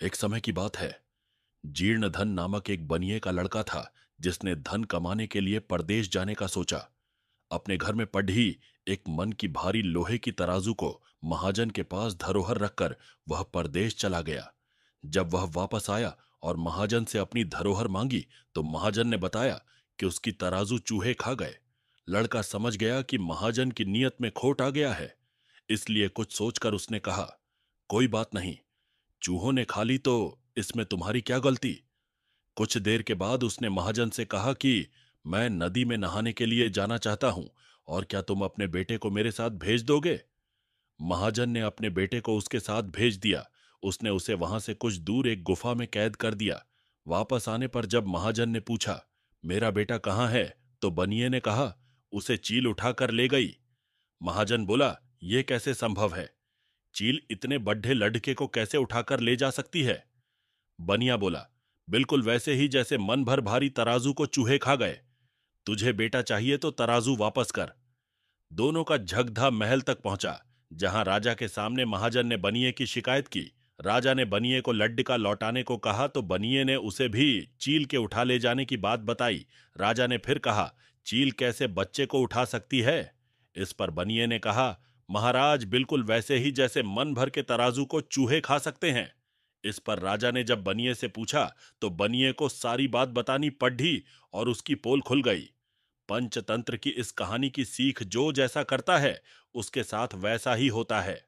एक समय की बात है। जीर्णधन नामक एक बनिए का लड़का था, जिसने धन कमाने के लिए परदेश जाने का सोचा। अपने घर में पड़ी एक मन की भारी लोहे की तराजू को महाजन के पास धरोहर रखकर वह परदेश चला गया। जब वह वापस आया और महाजन से अपनी धरोहर मांगी, तो महाजन ने बताया कि उसकी तराजू चूहे खा गए। लड़का समझ गया कि महाजन की नीयत में खोट आ गया है, इसलिए कुछ सोचकर उसने कहा, कोई बात नहीं, चूहों ने खा ली तो इसमें तुम्हारी क्या गलती। कुछ देर के बाद उसने महाजन से कहा कि मैं नदी में नहाने के लिए जाना चाहता हूं, और क्या तुम अपने बेटे को मेरे साथ भेज दोगे। महाजन ने अपने बेटे को उसके साथ भेज दिया। उसने उसे वहां से कुछ दूर एक गुफा में कैद कर दिया। वापस आने पर जब महाजन ने पूछा, मेरा बेटा कहाँ है, तो बनिए ने कहा, उसे चील उठाकर ले गई। महाजन बोला, यह कैसे संभव है, चील इतने बड्ढे लड़के को कैसे उठाकर ले जा सकती है। बनिया बोला, बिल्कुल वैसे ही जैसे मन भर भारी तराजू को चूहे खा गए। तुझे बेटा चाहिए तो तराजू वापस कर। दोनों का झगधा महल तक पहुंचा, जहां राजा के सामने महाजन ने बनिए की शिकायत की। राजा ने बनिए को लड्डका लौटाने को कहा, तो बनिए ने उसे भी चील के उठा ले जाने की बात बताई। राजा ने फिर कहा, चील कैसे बच्चे को उठा सकती है। इस पर बनिए ने कहा, महाराज, बिल्कुल वैसे ही जैसे मन भर के तराजू को चूहे खा सकते हैं। इस पर राजा ने जब बनिए से पूछा, तो बनिए को सारी बात बतानी पड़ी और उसकी पोल खुल गई। पंचतंत्र की इस कहानी की सीख जो जैसा करता है, उसके साथ वैसा ही होता है।